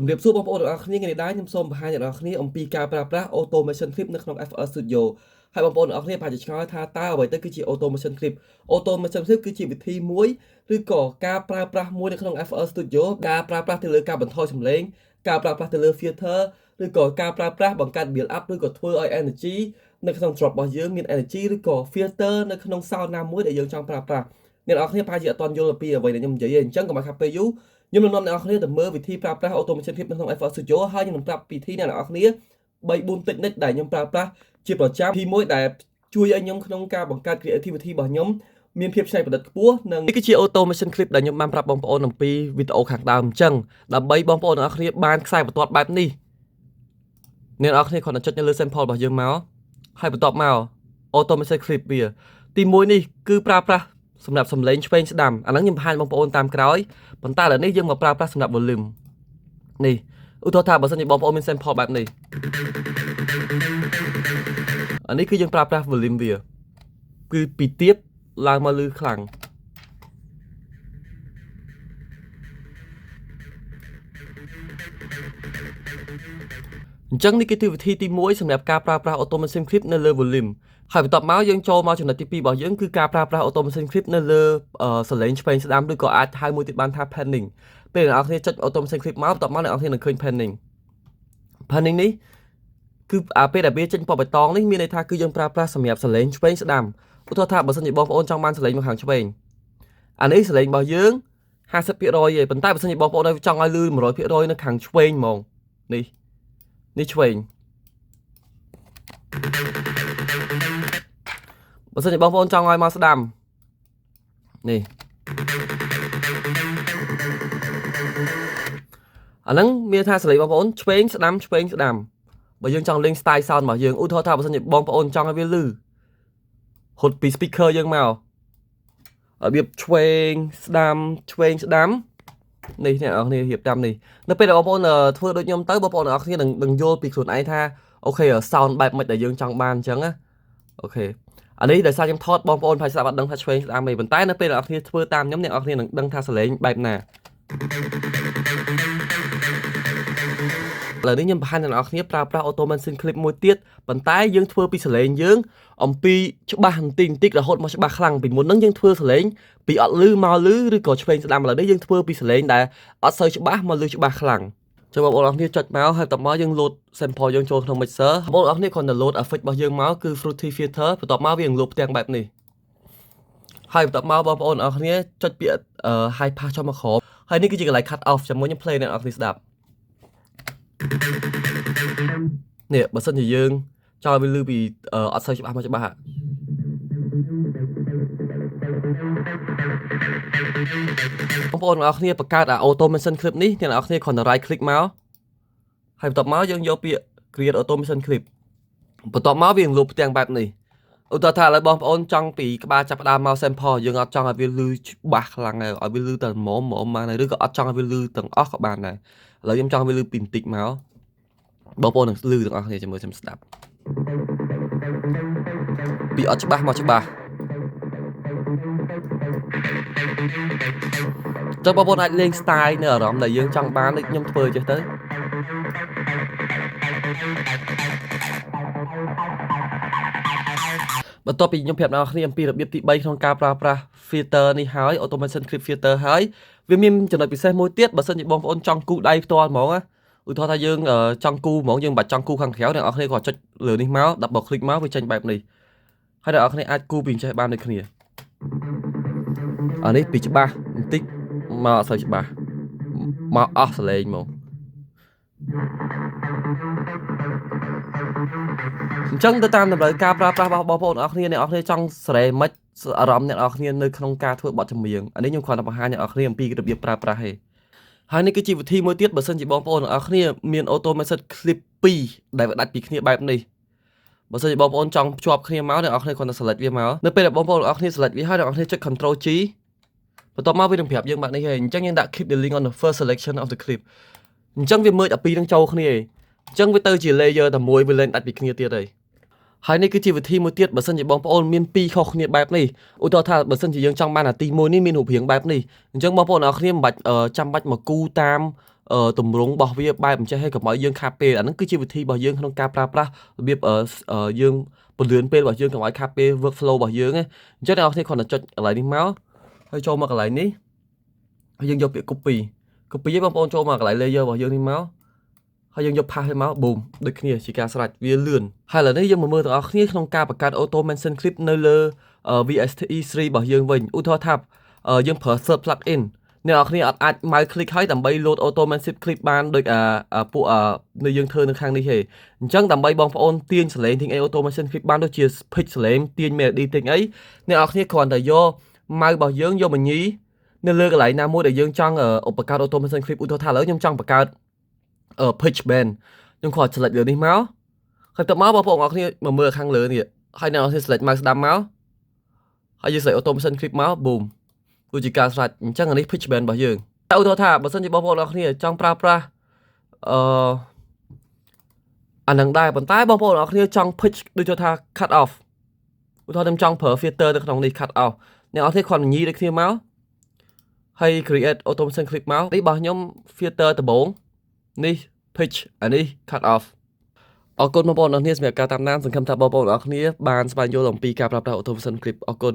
ជំរាបសួរបងប្អូនទាំងអស់គ្នាថ្ងៃនេះដែរខ្ញុំសូមបង្ហាញដល់អ្នកនរគ្នាអំពីការប្រើប្រាស់ Automation Clip នៅក្នុង FL Studio ហើយបងប្អូនទាំងអស់គ្នាប្រហែលជាឆ្ងល់ថាតើអ្វីទៅគឺជា Automation Clip Automation Clip គឺជាវិធីមួយឬក៏ការប្រើប្រាស់មួយនៅក្នុង FL Studio ការប្រើប្រាស់ទៅលើការបន្ថយសំឡេងការប្រើប្រាស់ទៅលើ filter ឬក៏ការប្រើប្រាស់បង្កើត build up ឬក៏ធ្វើឲ្យ energy នៅក្នុង drop របស់យើងមាន energy ឬក៏ filter នៅក្នុង sound ណាមួយដែលយើងចង់ប្រើប្រាស់អ្នកនរគ្នាប្រហែលជាអត់ទាន់យល់ពីអ្វីដែលខ្ញុំនិយាយទេអញ្ចឹងកុំឲ្យខាត់ពេលយូរខ្ញុំនឹងនាំអ្នកនរគ្នាទៅមើលវិធីប្រើប្រាស់ Automation Clip នៅក្នុង FL Studio ហើយខ្ញុំនឹងប្រាប់ពីធីអ្នកនរគ្នា3-4 technique ដែលខ្ញុំប្រើប្រាស់ជាប្រចាំទី1ដែលជួយឲ្យខ្ញុំក្នុងការបង្កើត creativity របស់ខ្ញុំមានភាពច្នៃប្រឌិតខ្ពស់និងនេះគឺជា Automation Clip ដែលខ្ញុំបានប្រាប់បងប្អូនអំពីវីដេអូខាងដើមអញ្ចឹងដើម្បីបងប្អូនទាំងអស់គ្នាបានខ្សែបន្ទាត់បែបនេះអ្នកនរគ្នាគ្រាន់តែចុចនៅលើ sample របស់យើងមកហើយបន្ទាប់មក Automation Clip វាទី1នេះគឺប្រើប្រាស់សម្រាប់សំឡេងឆ្វេងស្ដាំអាហ្នឹងខ្ញុំបង្ហាញបងប្អូនតាមក្រោយប៉ុន្តែឥឡូវនេះយើងមកប្រើប្រាស់សម្រាប់ volume នេះឧទាហរណ៍ថាបើសិនជាបងប្អូនមាន sample បែបនេះអានេះគឺយើងប្រើប្រាស់ volume វាគឺពីទាបឡើងមកលឺខ្លាំងអញ្ចឹងនេះគឺជាវិធីទី1សម្រាប់ការប្រើប្រាស់ Automation Clip នៅលើ volume ហើយបន្ទាប់មកយើងចូលមកចំណុចទី2របស់យើងគឺការប្រើប្រាស់ Automation Clip នៅលើសលេងឆ្វេងស្ដាំឬក៏អាចហៅមួយទៀតបានថា panning ពេលអ្នកនរគ្នាចុច Automation Clip មកបន្ទាប់មកអ្នកនរគ្នានឹងឃើញ panning នេះគឺពេលដែលវាចេញពណ៌បៃតងនេះមានន័យថាគឺយើងប្រើប្រាស់សម្រាប់សលេងឆ្វេងស្ដាំឧទាហរណ៍ថាបើសិនជាបងប្អូនចង់បានសលេងមកខាងឆ្វេងអានេះសលេងរបស់យើង50%ទេប៉ុន្តែបើសិនជាបងប្អូនចង់ឲ្យលឺ 100% នៅខាងឆ្វេងហ្មងនេះឆ្វេងបើសិនជាបងប្អូនចង់ឲ្យមកស្ដាំនេះអាហ្នឹងមានថាសលេងបងប្អូនឆ្វេងស្ដាំបើយើងចង់លេង style sound របស់យើងឧទាហរណ៍ថាបើសិនជាបងប្អូនចង់ឲ្យវាលឺហត់ពី speaker យើងមករបៀបឆ្វេងស្ដាំនេះអ្នកនរគ្នារៀបតាមនេះនៅពេលដែលបងប្អូនធ្វើដូចខ្ញុំទៅបងប្អូនទាំងអស់គ្នានឹងយល់ពីខ្លួនឯងថាអូខេ sound បែបម៉េចដែលយើងចង់បានអញ្ចឹងណាអូខេអានេះដោយសារខ្ញុំថតបងប្អូនប្រហែលស្ដាប់អត់ដឹងថាឆ្វេងស្ដាំទេប៉ុន្តែនៅពេលអ្នកនរគ្នាធ្វើតាមខ្ញុំអ្នកនរគ្នានឹងដឹងថាសលេងបែបណាឥឡូវនេះខ្ញុំបង្ហាញអ្នកនរគ្នាប្រើប្រាស់ Automation Clip មួយទៀតប៉ុន្តែយើងធ្វើពីសលេងយើងអំពីច្បាស់បន្តិចរហូតមកច្បាស់ខ្លាំងពីមុនហ្នឹងយើងធ្វើសលេងពីអត់លឺមកលឺឬក៏ឆ្វេងស្ដាំឥឡូវនេះយើងធ្វើពីសលេងដែលអត់សូវច្បាស់មកលឺច្បាស់ខ្លាំងចូលបងប្អូនអរគ្នាចុចមកហើយតមកយើង load sample យើងចូលក្នុង mixer បងប្អូនអរគ្នាគ្រាន់តែ load effect របស់យើងមកគឺ Fruity Filter បន្ទាប់មកវានឹងលោបផ្ទាំងបែបនេះហើយបន្ទាប់មកបងប្អូនអរគ្នាចុចពាក្យ high pass ចុះមកក្រោមហើយនេះគឺជាកន្លែង cut off ចាំមួយខ្ញុំ play អ្នកនរគ្នាស្ដាប់នេះបើសិនជាយើងចង់ឲ្យវាលឺពីអត់សូវច្បាស់មកច្បាស់បងប្អូនទាំងអស់គ្នាបង្កើត Automation Clip នេះអ្នកនរគ្នាគ្រាន់តែ right click មកហើយបន្ទាប់មកយើងយកពាក្យ create Automation Clip បន្ទាប់មកវានឹងលុបផ្ទាំងបែបនេះឧទាហរណ៍ថាឥឡូវបងប្អូនចង់ពីក្បាលចាប់ផ្ដើមមក sample យើងអត់ចង់ឲ្យវាលឺច្បាស់ខ្លាំងហើយឲ្យវាលឺតែមុំបានហើយឬក៏អត់ចង់ឲ្យវាលឺទាំងអស់ក៏បានដែរឥឡូវខ្ញុំចង់ឲ្យវាលឺពីបន្តិចមកបងប្អូននឹងលឺទាំងអស់គ្នាជាមួយខ្ញុំស្ដាប់ពីអត់ច្បាស់មកច្បាស់ចុះបងប្អូនអាចលេង style នៅអារម្មណ៍ដែលយើងចង់បានដូចខ្ញុំធ្វើចេះទៅបន្ទាប់ពីខ្ញុំប្រាប់អ្នកនរគ្នាអំពីរបៀបទី3ក្នុងការប្រើប្រាស់ filter នេះហើយ Automation Clip filter ហើយវាមានចំណុចពិសេសមួយទៀតបើសិនជាបងប្អូនចង់គូដៃផ្ទាល់ហ្មងណាឧទាហរណ៍ថាយើងចង់គូហ្មងយើងមិនបាច់ចង់គូខាងក្រៅអ្នកនរគ្នាគាត់ចុចលើនេះមកdouble click មកវាចេញបែបនេះហើយអ្នកនរគ្នាអាចគូពីចេះបានដូចគ្នាអានេះពីច្បាស់បន្តិចមកអត់សូវច្បាស់មកអស់សលេងមកអញ្ចឹងទៅតាមតម្រូវការប្រើប្រាស់របស់បងប្អូនអ្នកនរគ្នាចង់សេរីមិនអារម្មណ៍អ្នកនរគ្នានៅក្នុងការធ្វើបទចម្រៀងអានេះខ្ញុំគ្រាន់តែបង្ហាញអ្នកនរគ្នាអំពីរបៀបប្រើប្រាស់ទេហើយនេះគឺជាវិធីមួយទៀតបើសិនជាបងប្អូនអ្នកនរគ្នាមាន Automation Clip 2ដែលវាដាច់ពីគ្នាបែបនេះបើសិនជាបងប្អូនចង់ភ្ជាប់គ្នាមកអ្នកនរគ្នាគ្រាន់តែ select វាមកនៅពេលដែលបងប្អូនអ្នកនរគ្នា select វាហើយអ្នកនរគ្នាចុច Ctrl G បន្ទាប់មកវានឹងប្រាប់យើងបែបនេះហើយអញ្ចឹងយើងដាក់ keep the link on the first selection of the clip អញ្ចឹងវាមើលតែពីរនឹងចូលគ្នាអញ្ចឹងវាទៅជា layer តែមួយវាលែងដាច់ពីគ្នាទៀតហើយហើយនេះគឺជាវិធីមួយទៀតបើសិនជាបងប្អូនមាន2ខុសគ្នាបែបនេះឧទាហរណ៍ថាបើសិនជាយើងចង់បានអាទី1នេះមានរូបរាងបែបនេះអញ្ចឹងបងប្អូនអ្នកគ្នាមិនបាច់ចាំបាច់មកគូតាម ទម្រង់របស់វាបែបអញ្ចឹងហើយកុំឲ្យយើងខាតពេលអាហ្នឹងគឺជាវិធីរបស់យើងក្នុងការប្រើប្រាស់របៀបយើងពន្លឿនពេលរបស់យើងកុំឲ្យខាតពេល workflow របស់យើងណាអញ្ចឹងអ្នកនរគ្នាគ្រាន់តែចុចកន្លែងនេះមកហើយចូលមកកន្លែងនេះហើយយើងយកពាក្យ copy ឲ្យបងប្អូនចូលមកកន្លែង layer របស់យើងនេះមកហើយយើងយក path វាមក boom ដូចគ្នាជាការស្រេចវាលឿនហើយឥឡូវនេះយើងមកមើលទាំងអស់គ្នាក្នុងការបង្កើត auto mention clip នៅលើ VSTE3 របស់យើងវិញឧទាហរណ៍ថាយើងប្រើ search plugin អ្នកនរគ្នាអាច mouse click ហើយដើម្បី load auto mention clip បានដូចពួកនៅយើងធ្វើនៅខាងនេះទេអញ្ចឹងដើម្បីបងប្អូនទាញសលេងទាញអី auto mention clip បានដូចជា pitch សលេងទាញ melody ទាញអីអ្នកនរគ្នាគ្រាន់តែយក mouse របស់យើងយកមញីនៅលើកន្លែងណាមួយដែលយើងចង់ឧបករណ៍ auto mention clip ឧទាហរណ៍ថាឥឡូវខ្ញុំចង់បង្កើតpitch bend ខ្ញុំគ្រាន់ select លើនេះមកហើយតមកបងប្អូនអ្នកគ្នាមកមើលខាងលើនេះហើយអ្នកនរគ្នា select mouse ស្ដាំមកហើយយើង select auto mention clip មក boom គឺជាការស្រេចអញ្ចឹងអានេះ pitch bend របស់យើងតែឧទាហរណ៍ថាបើសិនជាបងប្អូនអ្នកគ្នាចង់ប្រើប្រាស់អានឹងដែរប៉ុន្តែបងប្អូនអ្នកគ្នាចង់ pitch ដូចថា cut off ឧទាហរណ៍ខ្ញុំចង់ប្រើ filter នៅក្នុងនេះ cut off អ្នកនរគ្នាគ្រាន់ញីដូចគ្នាមកហើយ create auto mention clip មកនេះរបស់ខ្ញុំ filter ដំបូងនេះ pitch អានេះ cut off អរគុណបងប្អូនអ្នកគ្នាសម្រាប់ការតាមដានសង្ឃឹមថាបងប្អូនអ្នកគ្នាបានស្វែងយល់អំពីការប្រើប្រាស់ auto mention clip អរគុណ